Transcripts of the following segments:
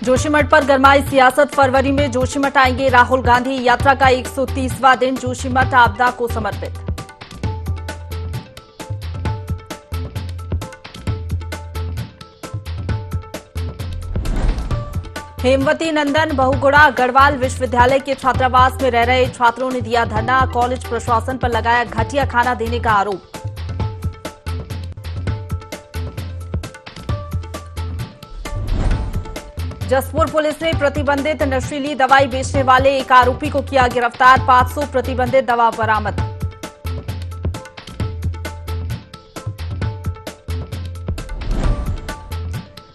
जोशीमठ पर गरमाई सियासत। फरवरी में जोशीमठ आएंगे राहुल गांधी। यात्रा का 130वां दिन जोशीमठ आपदा को समर्पित। हेमवती नंदन बहुगुणा गढ़वाल विश्वविद्यालय के छात्रावास में रह रहे छात्रों ने दिया धरना। कॉलेज प्रशासन पर लगाया घटिया खाना देने का आरोप। जसपुर पुलिस ने प्रतिबंधित नशीली दवाई बेचने वाले एक आरोपी को किया गिरफ्तार। 500 प्रतिबंधित दवा बरामद।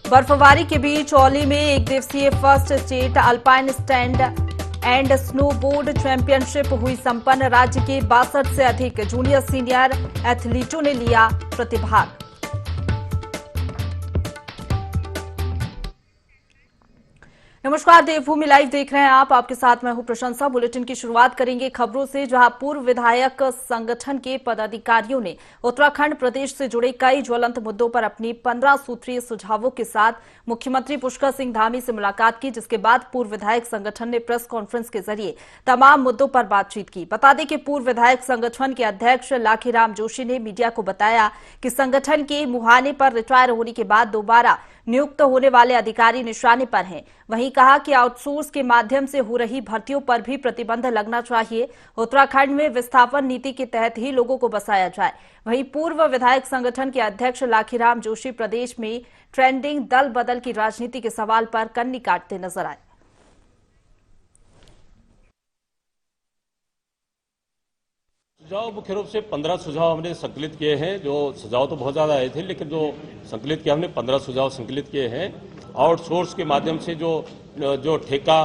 बर्फबारी के बीच औली में एक दिवसीय first state alpine stand and snowboard championship हुई संपन्न। राज्य के 62 से अधिक जूनियर सीनियर एथलीटों ने लिया प्रतिभाग। नमस्कार, देवभूमि लाइव देख रहे हैं आप। आपके साथ मैं हूं प्रशंसा। बुलेटिन की शुरुआत करेंगे खबरों से, जहां पूर्व विधायक संगठन के पदाधिकारियों ने उत्तराखंड प्रदेश से जुड़े कई ज्वलंत मुद्दों पर अपनी 15 सूत्रीय सुझावों के साथ मुख्यमंत्री पुष्कर सिंह धामी से मुलाकात की, जिसके बाद पूर्व विधायक संगठन ने प्रेस कॉन्फ्रेंस के जरिए तमाम मुद्दों पर बातचीत की। बता दें कि पूर्व विधायक संगठन के अध्यक्ष लाखीराम जोशी ने मीडिया को बताया कि संगठन के मुहाने पर रिटायर होने के बाद दोबारा नियुक्त होने वाले अधिकारी निशाने पर हैं। वहीं कहा कि आउटसोर्स के माध्यम से हो रही भर्तियों पर भी प्रतिबंध लगना चाहिए। उत्तराखंड में विस्थापन नीति के तहत ही लोगों को बसाया जाए। वहीं पूर्व विधायक संगठन के अध्यक्ष लाखीराम जोशी प्रदेश में ट्रेंडिंग दल बदल की राजनीति के सवाल पर कन्नी काटते नजर आए। सुझाव मुख्य रूप से 15 सुझाव हमने संकलित किए हैं। जो सुझाव तो बहुत ज़्यादा आए थे, लेकिन जो संकलित किया हमने 15 सुझाव संकलित किए हैं। आउटसोर्स के माध्यम से जो ठेका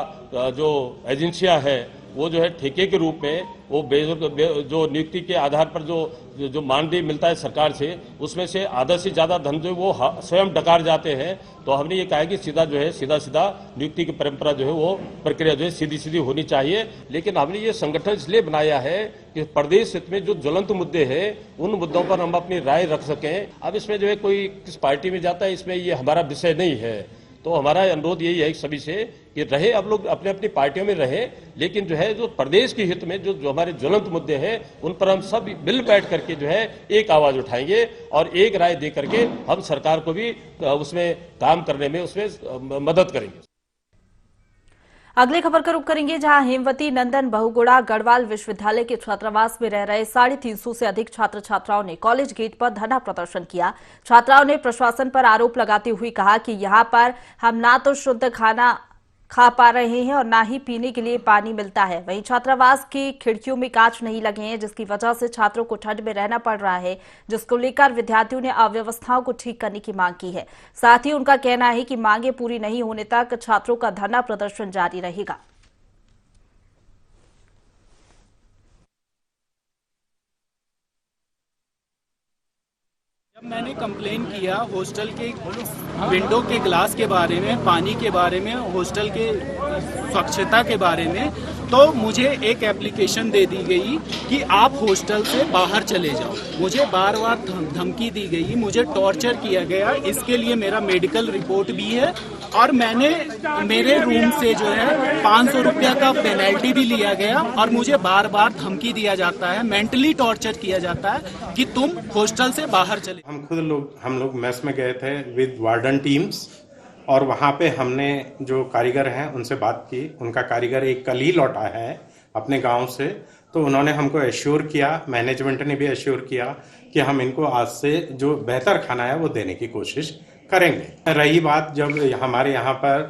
जो एजेंसियां है वो जो है ठेके के रूप में वो जो नियुक्ति के आधार पर जो मानदेय मिलता है सरकार से, उसमें से आधा से ज़्यादा धन जो वो स्वयं डकार जाते हैं। तो हमने ये कहा कि सीधा नियुक्ति की परंपरा जो है वो प्रक्रिया जो है सीधी होनी चाहिए। लेकिन हमने ये संगठन इसलिए बनाया है कि प्रदेश हित में जो ज्वलंत मुद्दे हैं उन मुद्दों पर हम अपनी राय रख सकें। अब इसमें जो है कोई किस पार्टी में जाता है, इसमें ये हमारा विषय नहीं है। तो हमारा अनुरोध यही है सभी से कि रहे अब लोग अपने अपनी पार्टियों में रहे, लेकिन जो है जो प्रदेश के हित में जो हमारे ज्वलंत मुद्दे हैं उन पर हम सब मिल बैठ करके जो है एक आवाज उठाएंगे और एक राय दे करके हम सरकार को भी उसमें काम करने में उसमें मदद करेंगे। अगली खबर का रुख करेंगे, जहां हेमवती नंदन बहुगुणा गढ़वाल विश्वविद्यालय के छात्रावास में रह रहे 350 से अधिक छात्र छात्राओं ने कॉलेज गेट पर धरना प्रदर्शन किया। छात्राओं ने प्रशासन पर आरोप लगाते हुए कहा कि यहां पर हम ना तो शुद्ध खाना खा पा रहे हैं और ना ही पीने के लिए पानी मिलता है। वहीं छात्रावास की खिड़कियों में कांच नहीं लगे हैं, जिसकी वजह से छात्रों को ठंड में रहना पड़ रहा है, जिसको लेकर विद्यार्थियों ने अव्यवस्थाओं को ठीक करने की मांग की है। साथ ही उनका कहना है कि मांगे पूरी नहीं होने तक छात्रों का धरना प्रदर्शन जारी रहेगा। जब मैंने कंप्लेन किया हॉस्टल के विंडो के ग्लास के बारे में, पानी के बारे में, हॉस्टल के स्वच्छता के बारे में, तो मुझे एक एप्लीकेशन दे दी गई कि आप हॉस्टल से बाहर चले जाओ। मुझे बार बार धमकी दी गई, मुझे टॉर्चर किया गया। इसके लिए मेरा मेडिकल रिपोर्ट भी है और मेरे रूम से जो है 500 रुपया का पेनल्टी भी लिया गया और मुझे बार बार धमकी दिया जाता है, मेंटली टॉर्चर किया जाता है कि तुम हॉस्टल से बाहर चले। हम लोग मेस में गए थे विद वार्डन टीम्स और वहाँ पे हमने जो कारीगर हैं उनसे बात की। उनका कारीगर एक कल ही लौटा है अपने गांव से, तो उन्होंने हमको एश्योर किया, मैनेजमेंट ने भी एश्योर किया कि हम इनको आज से जो बेहतर खाना है वो देने की कोशिश करेंगे। रही बात जब हमारे यहाँ पर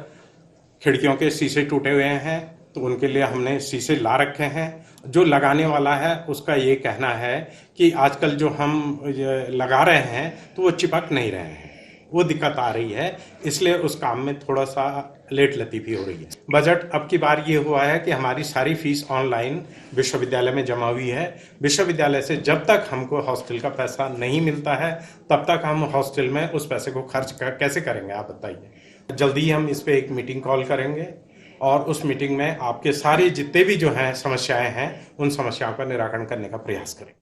खिड़कियों के शीशे टूटे हुए हैं तो उनके लिए हमने शीशे ला रखे हैं। जो लगाने वाला है उसका ये कहना है कि आजकल जो हम लगा रहे हैं तो वो चिपक नहीं रहे हैं, वो दिक्कत आ रही है, इसलिए उस काम में थोड़ा सा लेट लतीफ़ी हो रही है। बजट अब की बार ये हुआ है कि हमारी सारी फीस ऑनलाइन विश्वविद्यालय में जमा हुई है। विश्वविद्यालय से जब तक हमको हॉस्टल का पैसा नहीं मिलता है तब तक हम हॉस्टल में उस पैसे को खर्च कैसे करेंगे, आप बताइए। जल्दी ही हम इस पर एक मीटिंग कॉल करेंगे और उस मीटिंग में आपके सारे जितने भी जो हैं समस्याएं हैं उन समस्याओं का निराकरण करने का प्रयास करें।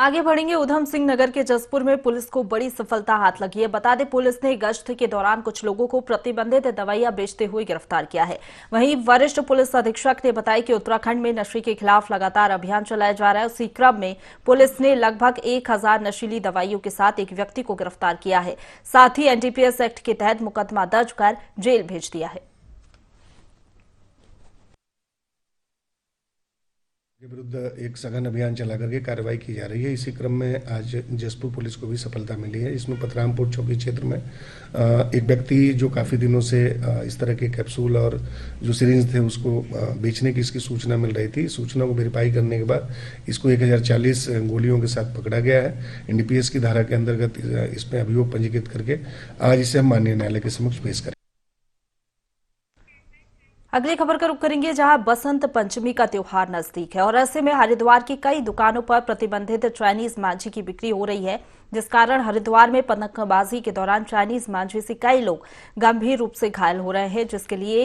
आगे बढ़ेंगे। उधम सिंह नगर के जसपुर में पुलिस को बड़ी सफलता हाथ लगी है। बता दें, पुलिस ने गश्त के दौरान कुछ लोगों को प्रतिबंधित दवाइयां बेचते हुए गिरफ्तार किया है। वहीं वरिष्ठ पुलिस अधीक्षक ने बताया कि उत्तराखंड में नशे के खिलाफ लगातार अभियान चलाया जा रहा है। उसी क्रम में पुलिस ने लगभग 1000 नशीली दवाइयों के साथ एक व्यक्ति को गिरफ्तार किया है। साथ ही एनडीपीएस एक्ट के तहत मुकदमा दर्ज कर जेल भेज दिया है। के विरुद्ध एक सघन अभियान चला करके कार्रवाई की जा रही है। इसी क्रम में आज जसपुर पुलिस को भी सफलता मिली है। इसमें पतरामपुर चौकी क्षेत्र में एक व्यक्ति जो काफ़ी दिनों से इस तरह के कैप्सूल और जो सिरिंज थे उसको बेचने की इसकी सूचना मिल रही थी। सूचना को वेरीफाई करने के बाद इसको 1040 गोलियों के साथ पकड़ा गया है। एनडीपीएस की धारा के अंतर्गत इसमें अभियोग पंजीकृत करके आज इसे हम माननीय न्यायालय के समक्ष पेश करें। अगली खबर का रुख करेंगे, जहां बसंत पंचमी का त्योहार नजदीक है और ऐसे में हरिद्वार की कई दुकानों पर प्रतिबंधित चाइनीज मांझी की बिक्री हो रही है, जिस कारण हरिद्वार में पतंगबाजी के दौरान चाइनीज मांझी से कई लोग गंभीर रूप से घायल हो रहे हैं, जिसके लिए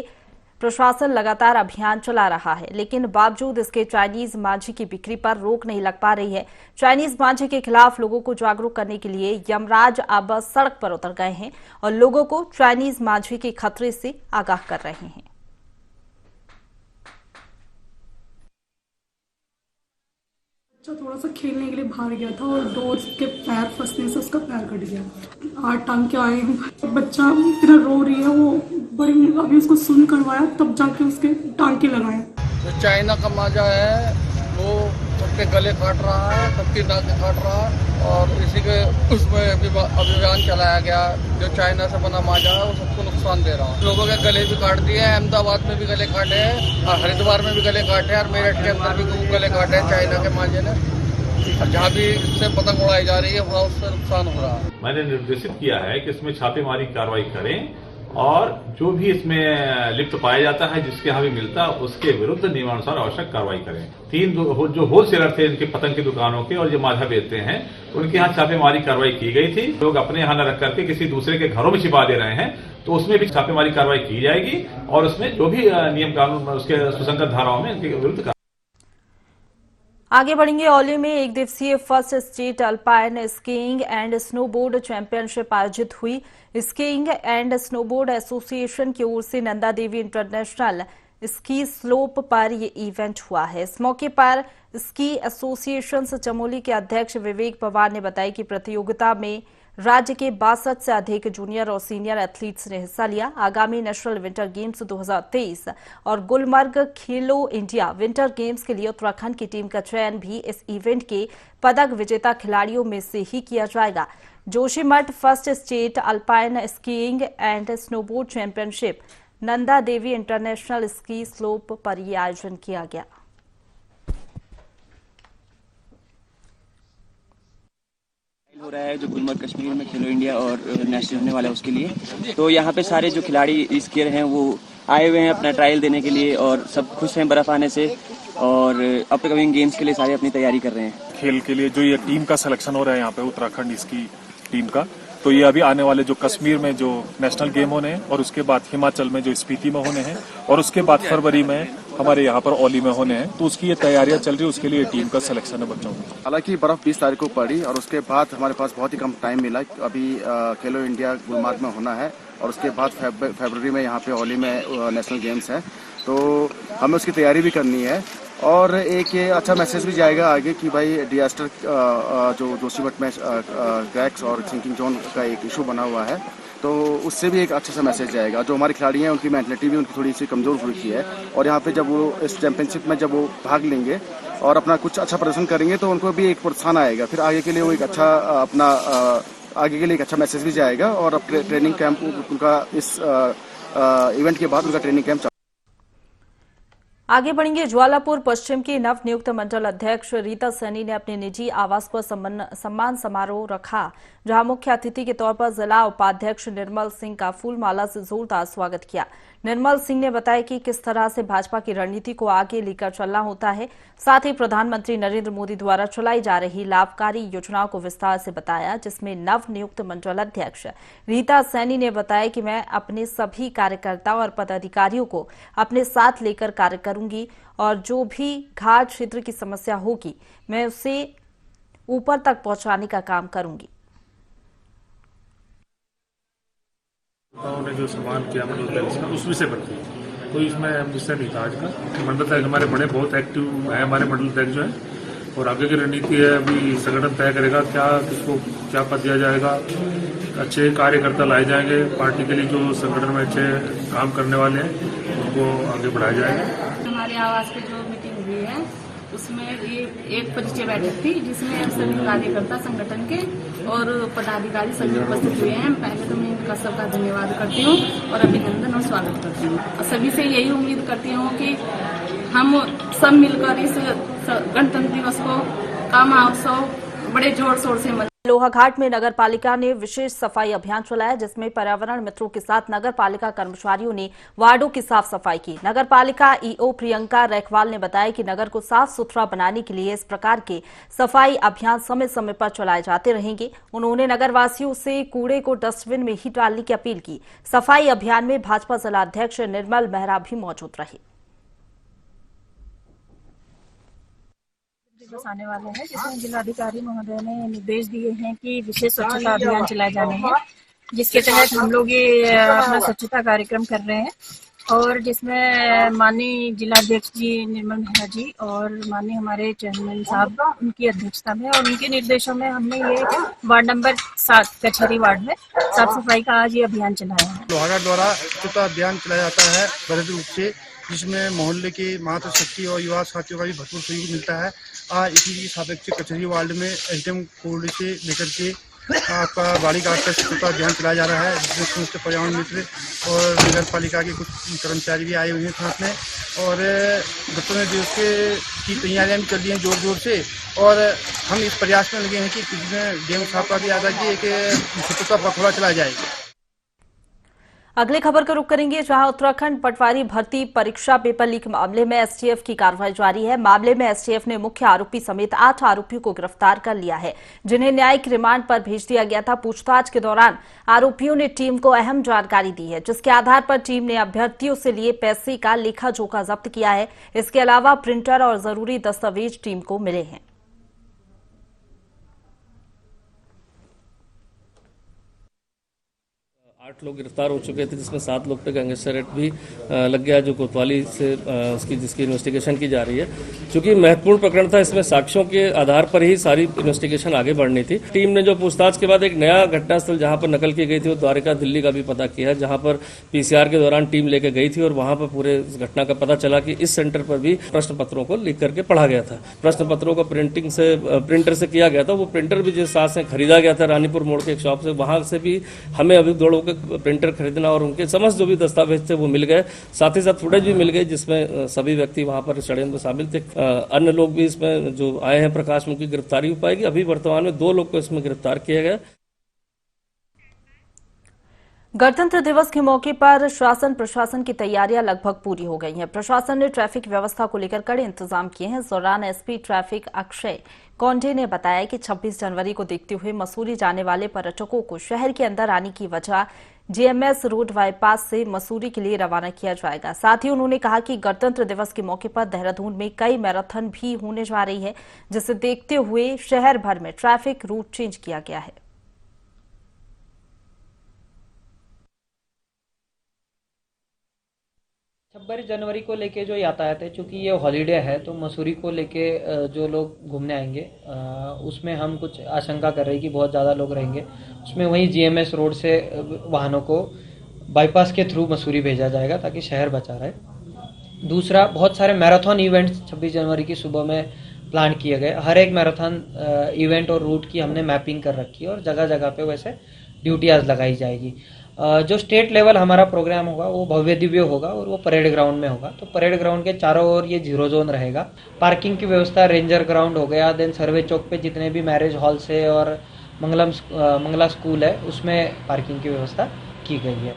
प्रशासन लगातार अभियान चला रहा है। लेकिन बावजूद इसके चाइनीज मांझी की बिक्री पर रोक नहीं लग पा रही है। चाइनीज मांझी के खिलाफ लोगों को जागरूक करने के लिए यमराज अब सड़क पर उतर गए हैं और लोगों को चाइनीज मांझी के खतरे से आगाह कर रहे हैं। थोड़ा सा खेलने के लिए बाहर गया था और डोर के पैर फंसने से उसका पैर कट गया। 8 टांके आए हैं। बच्चा इतना रो रही है, वो बड़ी अभी उसको सुन करवाया तब जाके उसके टांके लगाए। जो चाइना का माजा है वो सबके गले काट रहा है, सबकी नाकें काट रहा है और इसी के उसमें अभियान चलाया गया। जो चाइना से बना माजा है वो सबको नुकसान दे रहा है। लोगों के गले भी काट दिए हैं, अहमदाबाद में भी गले काटे हैं और हरिद्वार में भी गले काटे हैं और मेरठ के अंदर भी गले काटे हैं चाइना के माजे ने। जहाँ भी इससे पतंग उड़ाई जा रही है वहाँ उससे नुकसान हो रहा है। मैंने निर्देशित किया है कि इसमें छापेमारी कार्रवाई करें और जो भी इसमें लिप्त पाया जाता है, जिसके यहाँ भी मिलता है, उसके विरुद्ध नियमानुसार आवश्यक कार्रवाई करें। 3 जो होलसेलर थे इनके पतंग की दुकानों के और जो माजा बेचते हैं उनके यहाँ छापेमारी कार्रवाई की गई थी। लोग अपने यहाँ न रख करके किसी दूसरे के घरों में छिपा दे रहे हैं, तो उसमें भी छापेमारी कार्रवाई की जाएगी और उसमें जो भी नियम कानून उसके सुसंगत धाराओं में इनके विरुद्ध। आगे बढ़ेंगे। औली में एक दिवसीय first state alpine skiing and snowboard championship आयोजित हुई। स्कीइंग एंड स्नोबोर्ड एसोसिएशन की ओर से Nanda Devi international ski slope पर यह इवेंट हुआ है। इस मौके पर स्की एसोसिएशन चमोली के अध्यक्ष विवेक पवार ने बताया कि प्रतियोगिता में राज्य के 62 से अधिक जूनियर और सीनियर एथलीट्स ने हिस्सा लिया। आगामी नेशनल विंटर गेम्स 2023 और गुलमर्ग खेलो इंडिया विंटर गेम्स के लिए उत्तराखंड की टीम का चयन भी इस इवेंट के पदक विजेता खिलाड़ियों में से ही किया जाएगा। Joshimath first state alpine skiing and snowboard championship Nanda Devi international ski slope पर यह आयोजन किया गया। हो रहा है जो गुलमर्ग कश्मीर में खेलो इंडिया और नेशनल होने वाला है उसके लिए। तो यहाँ पे सारे जो खिलाड़ी स्कीयर हैं वो आए हुए हैं अपना ट्रायल देने के लिए और सब खुश हैं बर्फ आने से और अपकमिंग गेम्स के लिए सारे अपनी तैयारी कर रहे हैं। खेल के लिए जो ये टीम का सिलेक्शन हो रहा है यहाँ पे उत्तराखंड इसकी टीम का, तो ये अभी आने वाले जो कश्मीर में जो नेशनल गेम होने हैं और उसके बाद हिमाचल में जो स्पीति में होने हैं और उसके बाद फरवरी में हमारे यहाँ पर औली में होने हैं, तो उसकी ये तैयारियां चल रही है। उसके लिए टीम का सिलेक्शन है बच्चों का। हालांकि बर्फ 20 तारीख को पड़ी और उसके बाद हमारे पास बहुत ही कम टाइम मिला। अभी खेलो इंडिया गुलमर्ग में होना है और उसके बाद फरवरी में यहाँ पे औली में नेशनल गेम्स है, तो हमें उसकी तैयारी भी करनी है। और एक ये अच्छा मैसेज भी जाएगा आगे कि भाई डिजास्टर जो जोशीमठ में क्रैक्स और सिंकिंग जोन का एक इशू बना हुआ है, तो उससे भी एक अच्छा सा मैसेज जाएगा। जो हमारे खिलाड़ी हैं उनकी मेंटलिटी भी उनकी थोड़ी सी कमज़ोर हुई है और यहाँ पे जब वो इस चैंपियनशिप में जब वो भाग लेंगे और अपना कुछ अच्छा प्रदर्शन करेंगे तो उनको भी एक प्रोत्साहन आएगा। फिर आगे के लिए वो एक अच्छा अपना आगे के लिए एक अच्छा मैसेज भी जाएगा और अब ट्रेनिंग कैंप उनका इस इवेंट के बाद उनका ट्रेनिंग कैंप। आगे बढ़ेंगे। ज्वालापुर पश्चिम की नवनियुक्त मंडल अध्यक्ष रीता सैनी ने अपने निजी आवास पर सम्मान समारोह रखा, जहां मुख्य अतिथि के तौर पर जिला उपाध्यक्ष निर्मल सिंह का फूलमाला से जोरदार स्वागत किया। निर्मल सिंह ने बताया कि किस तरह से भाजपा की रणनीति को आगे लेकर चलना होता है। साथ ही प्रधानमंत्री नरेंद्र मोदी द्वारा चलाई जा रही लाभकारी योजनाओं को विस्तार से बताया, जिसमें नवनियुक्त मंडल अध्यक्ष रीता सैनी ने बताया कि मैं अपने सभी कार्यकर्ताओं और पदाधिकारियों को अपने साथ लेकर कार्य करूंगी और जो भी घाट क्षेत्र की समस्या होगी मैं उसे ऊपर तक पहुंचाने का काम करूंगी। ने जो सवाल किया मंडल अध्यक्ष का उस विषय पर थी, कोई इसमें विषय नहीं था आज का। मंडल अध्यक्ष हमारे बड़े बहुत एक्टिव है, हमारे मंडल अध्यक्ष जो है, और आगे की रणनीति है अभी संगठन तय करेगा क्या किसको क्या पद दिया जाएगा। अच्छे कार्यकर्ता लाए जाएंगे पार्टी के लिए, जो संगठन में अच्छे काम करने वाले हैं उनको आगे बढ़ाया जाएगा। हमारे आवास पे जो मीटिंग हुई है उसमें ये एक परिचय बैठक थी जिसमें सभी कार्यकर्ता संगठन के और पदाधिकारी सभी उपस्थित हुए हैं। पहले तो मैं इनका सबका धन्यवाद करती हूँ और अभिनंदन और स्वागत करती हूँ। और सभी से यही उम्मीद करती हूँ कि हम सब मिलकर इस गणतंत्र दिवस को का महोत्सव बड़े जोर शोर से लोहाघाट में नगर पालिका ने विशेष सफाई अभियान चलाया, जिसमें पर्यावरण मित्रों के साथ नगर पालिका कर्मचारियों ने वार्डों की साफ सफाई की। नगर पालिका ईओ प्रियंका रैखवाल ने बताया कि नगर को साफ सुथरा बनाने के लिए इस प्रकार के सफाई अभियान समय समय पर चलाए जाते रहेंगे। उन्होंने नगरवासियों से कूड़े को डस्टबिन में ही डालने की अपील की। सफाई अभियान में भाजपा जिलाध्यक्ष निर्मल मेहरा भी मौजूद रहे। दिवस आने वाले हैं जिसमें जिलाधिकारी महोदय ने निर्देश दिए हैं कि विशेष स्वच्छता अभियान चलाए जाने हैं, जिसके तहत हम लोग ये अपना स्वच्छता कार्यक्रम कर रहे हैं और जिसमें माननीय जिलाध्यक्ष जी निर्मल मेहरा जी और माननीय हमारे चेयरमैन साहब उनकी अध्यक्षता में और उनके निर्देशों में हमने ये वार्ड नंबर 7 कचहरी वार्ड में साफ सफाई का आज ये अभियान चलाया है। लोहाघाट द्वारा स्वच्छता अभियान चलाया जाता है बड़े रूप से, जिसमें मोहल्ले के मातृशक्ति और युवा साथियों का भी भरपूर सहयोग मिलता है। आज इसी के सापेक्ष कचहरी वार्ड में एचडीएम कोल्ड से लेकर के आपका बाड़ी घाट तक स्वच्छता अभियान चलाया जा रहा है, जिसमें समस्त पर्यावरण मित्र और नगर पालिका के कुछ कर्मचारी भी आए हुए हैं साथ में। और गणतंत्र दिवस की तैयारियां भी चल रही हैं जोर जोर से और हम इस प्रयास में लगे हैं कि डीएम साहब का भी आता है कि एक स्वच्छता पखवाड़ा चलाया जाएगा। अगली खबर का रुख करेंगे, जहां उत्तराखंड पटवारी भर्ती परीक्षा पेपर लीक मामले में एसटीएफ की कार्रवाई जारी है। मामले में एसटीएफ ने मुख्य आरोपी समेत 8 आरोपियों को गिरफ्तार कर लिया है, जिन्हें न्यायिक रिमांड पर भेज दिया गया था। पूछताछ के दौरान आरोपियों ने टीम को अहम जानकारी दी है, जिसके आधार पर टीम ने अभ्यर्थियों से लिए पैसे का लेखा जोखा जब्त किया है। इसके अलावा प्रिंटर और जरूरी दस्तावेज टीम को मिले हैं। 8 लोग गिरफ्तार हो चुके थे, जिसमें 7 लोग पे गैंगस्टर एक्ट भी लग गया, जो कोतवाली से जिसकी इन्वेस्टिगेशन की जा रही है। चूंकि महत्वपूर्ण प्रकरण था, इसमें साक्ष्यों के आधार पर ही सारी इन्वेस्टिगेशन आगे बढ़नी थी। टीम ने जो पूछताछ के बाद एक नया घटनास्थल जहां पर नकल की गई थी वो द्वारका दिल्ली का भी पता किया है, जहां पर पीसीआर के दौरान टीम लेकर गई थी और वहां पर पूरे घटना का पता चला कि इस सेंटर पर भी प्रश्न पत्रों को लिख करके पढ़ा गया था। प्रश्न पत्रों को प्रिंटर से किया गया था। वो प्रिंटर भी जिस साथ से खरीदा गया था रानीपुर मोड़ के एक शॉप से, वहां से भी हमें अभी 2 लोगों के प्रिंटर खरीदना और उनके समस्त जो भी दस्तावेज थे वो मिल गए। साथ ही साथ फुटेज भी मिल गई, जिसमें सभी व्यक्ति वहां पर षड्यंत्र में शामिल थे। अन्य लोग भी इसमें जो आए हैं प्रकाश में, उनकी गिरफ्तारी हो पाएगी। अभी वर्तमान में 2 लोग को इसमें गिरफ्तार किया गया। गणतंत्र दिवस के मौके पर शासन प्रशासन की तैयारियां लगभग पूरी हो गई हैं। प्रशासन ने ट्रैफिक व्यवस्था को लेकर कड़े इंतजाम किए हैं। इस दौरान एसपी ट्रैफिक अक्षय कोंडे ने बताया कि 26 जनवरी को देखते हुए मसूरी जाने वाले पर्यटकों को शहर के अंदर आने की वजह जीएमएस रोड बाईपास से मसूरी के लिए रवाना किया जाएगा। साथ ही उन्होंने कहा कि गणतंत्र दिवस के मौके पर देहरादून में कई मैराथन भी होने जा रही है, जिसे देखते हुए शहर भर में ट्रैफिक रूट चेंज किया गया है। 26 जनवरी को लेके जो यातायात है, चूँकि ये हॉलीडे है तो मसूरी को लेके जो लोग घूमने आएंगे उसमें हम कुछ आशंका कर रहे हैं कि बहुत ज़्यादा लोग रहेंगे। उसमें वहीं जीएमएस रोड से वाहनों को बाईपास के थ्रू मसूरी भेजा जाएगा ताकि शहर बचा रहे। दूसरा, बहुत सारे मैराथन इवेंट्स 26 जनवरी की सुबह में प्लान किए गए। हर एक मैराथन इवेंट और रूट की हमने मैपिंग कर रखी है और जगह जगह पे वैसे ड्यूटी आज लगाई जाएगी। जो स्टेट लेवल हमारा प्रोग्राम होगा वो भव्य दिव्य होगा और वो परेड ग्राउंड में होगा। तो परेड ग्राउंड के चारों ओर ये 0 जोन रहेगा। पार्किंग की व्यवस्था रेंजर ग्राउंड हो गया, देन सर्वे चौक पे जितने भी मैरिज हॉल से और मंगला स्कूल है उसमें पार्किंग की व्यवस्था की गई है।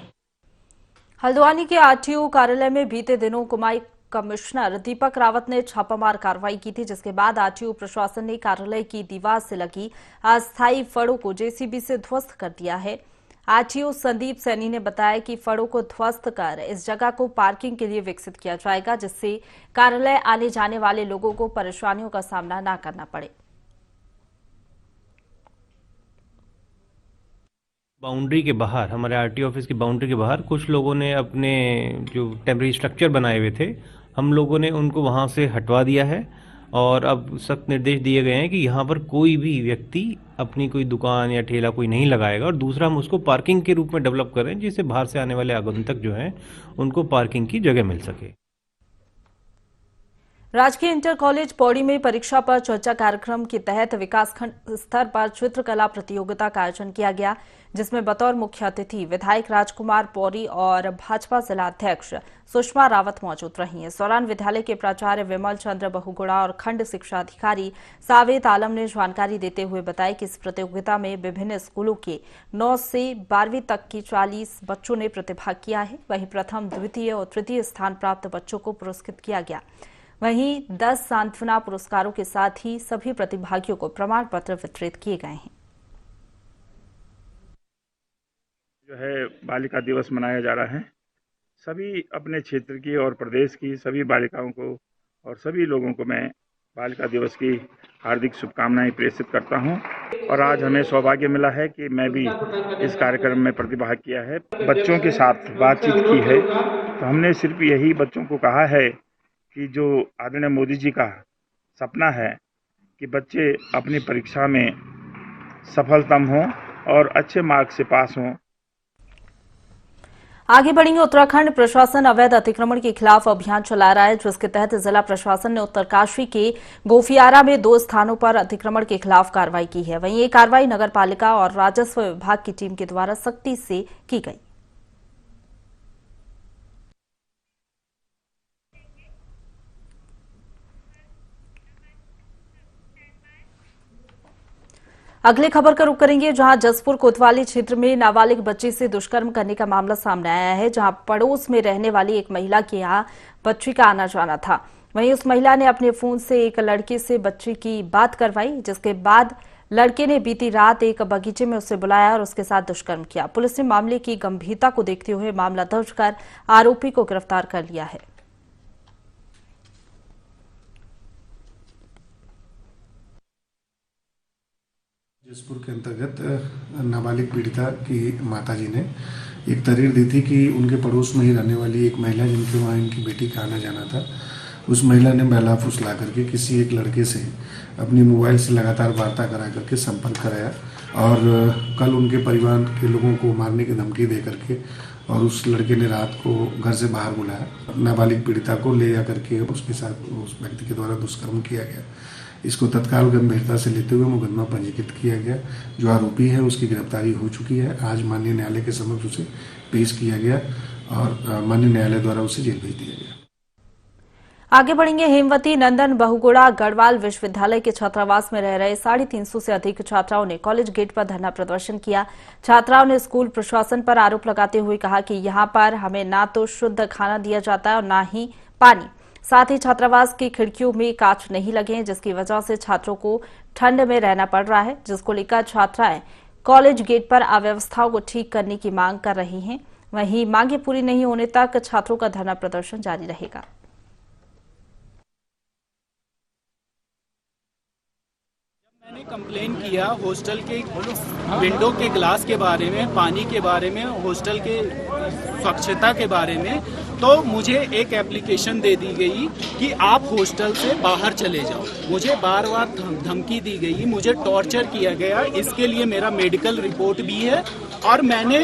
हल्द्वानी के आरटीओ कार्यालय में बीते दिनों कुमाई कमिश्नर दीपक रावत ने छापामार कार्रवाई की थी, जिसके बाद आरटीओ प्रशासन ने कार्यालय की दीवार से लगी अस्थायी फड़ों को जेसीबी से ध्वस्त कर दिया है। आरटीओ संदीप सैनी ने बताया कि फड़ों को ध्वस्त कर इस जगह को पार्किंग के लिए विकसित किया जाएगा, जिससे कार्यालय आने जाने वाले लोगों को परेशानियों का सामना न करना पड़े। बाउंड्री के बाहर, हमारे आरटी ऑफिस की बाउंड्री के बाहर कुछ लोगों ने अपने जो टेम्परेरी स्ट्रक्चर बनाए हुए थे, हम लोगों ने उनको वहाँ से हटवा दिया है और अब सख्त निर्देश दिए गए हैं कि यहाँ पर कोई भी व्यक्ति अपनी कोई दुकान या ठेला कोई नहीं लगाएगा। और दूसरा, हम उसको पार्किंग के रूप में डेवलप कर रहे हैं जिससे बाहर से आने वाले आगंतुक जो हैं उनको पार्किंग की जगह मिल सके। राजकीय इंटर कॉलेज पौड़ी में परीक्षा पर चर्चा कार्यक्रम के तहत विकासखंड स्तर पर चित्रकला प्रतियोगिता का आयोजन किया गया, जिसमें बतौर मुख्य अतिथि विधायक राजकुमार पौड़ी और भाजपा जिलाध्यक्ष सुषमा रावत मौजूद रही। इस दौरान विद्यालय के प्राचार्य विमल चंद्र बहुगुणा और खंड शिक्षा अधिकारी सावेद आलम ने जानकारी देते हुए बताया कि इस प्रतियोगिता में विभिन्न स्कूलों के 9 से 12वीं तक की 40 बच्चों ने प्रतिभाग किया है। वहीं प्रथम, द्वितीय और तृतीय स्थान प्राप्त बच्चों को पुरस्कृत किया गया। वहीं 10 सांत्वना पुरस्कारों के साथ ही सभी प्रतिभागियों को प्रमाण पत्र वितरित किए गए हैं। जो है बालिका दिवस मनाया जा रहा है। सभी अपने क्षेत्र की और प्रदेश की सभी बालिकाओं को और सभी लोगों को मैं बालिका दिवस की हार्दिक शुभकामनाएं प्रेषित करता हूं। और आज हमें सौभाग्य मिला है कि मैं भी इस कार्यक्रम में प्रतिभाग किया है, बच्चों के साथ बातचीत की है। तो हमने सिर्फ यही बच्चों को कहा है कि जो आदरणीय मोदी जी का सपना है कि बच्चे अपनी परीक्षा में सफलतम हों और अच्छे मार्क्स से पास हों। आगे बढ़ेंगे। उत्तराखंड प्रशासन अवैध अतिक्रमण के खिलाफ अभियान चला रहा है, जिसके तहत जिला प्रशासन ने उत्तरकाशी के गोफियारा में 2 स्थानों पर अतिक्रमण के खिलाफ कार्रवाई की है। वहीं ये कार्रवाई नगरपालिका और राजस्व विभाग की टीम के द्वारा सख्ती से की गई। अगली खबर का रुख करेंगे, जहां जसपुर कोतवाली क्षेत्र में नाबालिग बच्ची से दुष्कर्म करने का मामला सामने आया है, जहां पड़ोस में रहने वाली एक महिला के यहां बच्ची का आना जाना था। वहीं उस महिला ने अपने फोन से एक लड़के से बच्ची की बात करवाई, जिसके बाद लड़के ने बीती रात एक बगीचे में उसे बुलाया और उसके साथ दुष्कर्म किया। पुलिस ने मामले की गंभीरता को देखते हुए मामला दर्ज कर आरोपी को गिरफ्तार कर लिया है। जसपुर के अंतर्गत नाबालिग पीड़िता की माताजी ने एक तहरीर दी थी कि उनके पड़ोस में ही रहने वाली एक महिला, जिनके वहाँ इनकी बेटी का आना जाना था, उस महिला ने बहला फुसला करके किसी एक लड़के से अपनी मोबाइल से लगातार वार्ता करा करके संपर्क कराया और कल उनके परिवार के लोगों को मारने की धमकी दे करके और उस लड़के ने रात को घर से बाहर बुलाया। नाबालिग पीड़िता को ले जा करके उसके साथ उस व्यक्ति के द्वारा दुष्कर्म किया गया। इसको तत्काल गंभीरता से लेते हुए मुकदमा पंजीकृत किया गया। जो आरोपी है उसकी गिरफ्तारी हो चुकी है। आज माननीय न्यायालय के समक्ष उसे पेश किया गया और माननीय न्यायालय द्वारा उसे जेल भेज दिया गया। आगे बढ़ेंगे। हेमवती नंदन बहुगुणा गढ़वाल विश्वविद्यालय के छात्रावास में रह रहे 350 से अधिक छात्राओं ने कॉलेज गेट पर धरना प्रदर्शन किया। छात्राओं ने स्कूल प्रशासन पर आरोप लगाते हुए कहा कि यहां पर हमें ना तो शुद्ध खाना दिया जाता है और ना ही पानी। साथ ही छात्रावास की खिड़कियों में कांच नहीं लगे हैं, जिसकी वजह से छात्रों को ठंड में रहना पड़ रहा है, जिसको लेकर छात्राएं कॉलेज गेट पर अव्यवस्थाओं को ठीक करने की मांग कर रही हैं। वहीं मांगे पूरी नहीं होने तक छात्रों का धरना प्रदर्शन जारी रहेगा। मैंने कंप्लेन किया हॉस्टल के विंडो के ग्लास के बारे में, पानी के बारे में, हॉस्टल के स्वच्छता के बारे में, तो मुझे एक एप्लीकेशन दे दी गई कि आप हॉस्टल से बाहर चले जाओ। मुझे बार बार धमकी दी गई, मुझे टॉर्चर किया गया। इसके लिए मेरा मेडिकल रिपोर्ट भी है और मैंने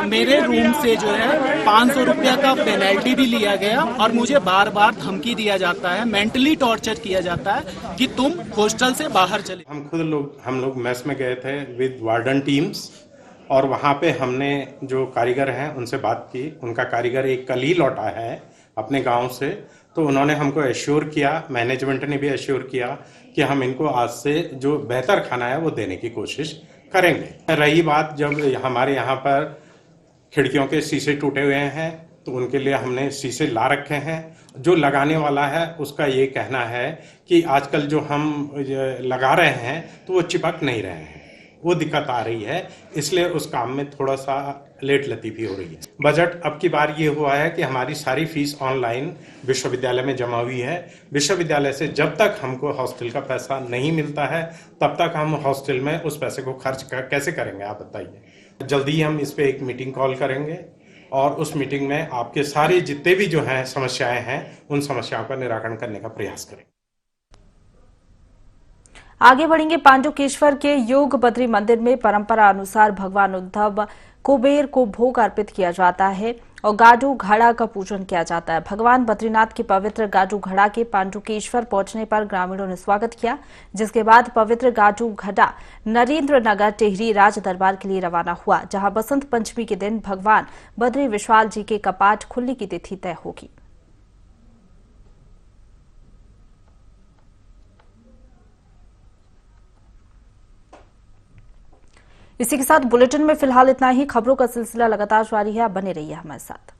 मेरे रूम से जो है 500 रुपया का पेनल्टी भी लिया गया और मुझे बार बार धमकी दिया जाता है, मेंटली टॉर्चर किया जाता है कि तुम हॉस्टल से बाहर चले। हम लोग मेस में गए थे विद वार्डन टीम्स और वहाँ पे हमने जो कारीगर हैं उनसे बात की। उनका कारीगर एक कल ही लौटा है अपने गांव से, तो उन्होंने हमको एश्योर किया, मैनेजमेंट ने भी एश्योर किया कि हम इनको आज से जो बेहतर खाना है वो देने की कोशिश करेंगे। रही बात जब हमारे यहाँ पर खिड़कियों के शीशे टूटे हुए हैं तो उनके लिए हमने शीशे ला रखे हैं। जो लगाने वाला है उसका ये कहना है कि आजकल जो हम लगा रहे हैं तो वो चिपक नहीं रहे हैं, वो दिक्कत आ रही है, इसलिए उस काम में थोड़ा सा लेट लतीफ़ी हो रही है। बजट अब की बार ये हुआ है कि हमारी सारी फीस ऑनलाइन विश्वविद्यालय में जमा हुई है। विश्वविद्यालय से जब तक हमको हॉस्टल का पैसा नहीं मिलता है तब तक हम हॉस्टल में उस पैसे को खर्च कैसे करेंगे आप बताइए। जल्दी ही हम इस पे एक मीटिंग कॉल करेंगे और उस मीटिंग में आपके सारे जितने भी जो हैं समस्याएं हैं उन समस्याओं का निराकरण करने का प्रयास करेंगे। आगे बढ़ेंगे। पांडुकेश्वर के योग बद्री मंदिर में परंपरा अनुसार भगवान उद्धव कुबेर को भोग अर्पित किया जाता है और गाडू घड़ा का पूजन किया जाता है। भगवान बद्रीनाथ के पवित्र गाडू घड़ा के पांडुकेश्वर पहुंचने पर ग्रामीणों ने स्वागत किया, जिसके बाद पवित्र गाडू घड़ा नरेंद्र नगर टेहरी राज दरबार के लिए रवाना हुआ, जहां बसंत पंचमी के दिन भगवान बद्री विशाल जी के कपाट खुलने की तिथि तय होगी। इसी के साथ बुलेटिन में फिलहाल इतना ही। खबरों का सिलसिला लगातार जारी है, आप बने रहिए हमारे साथ।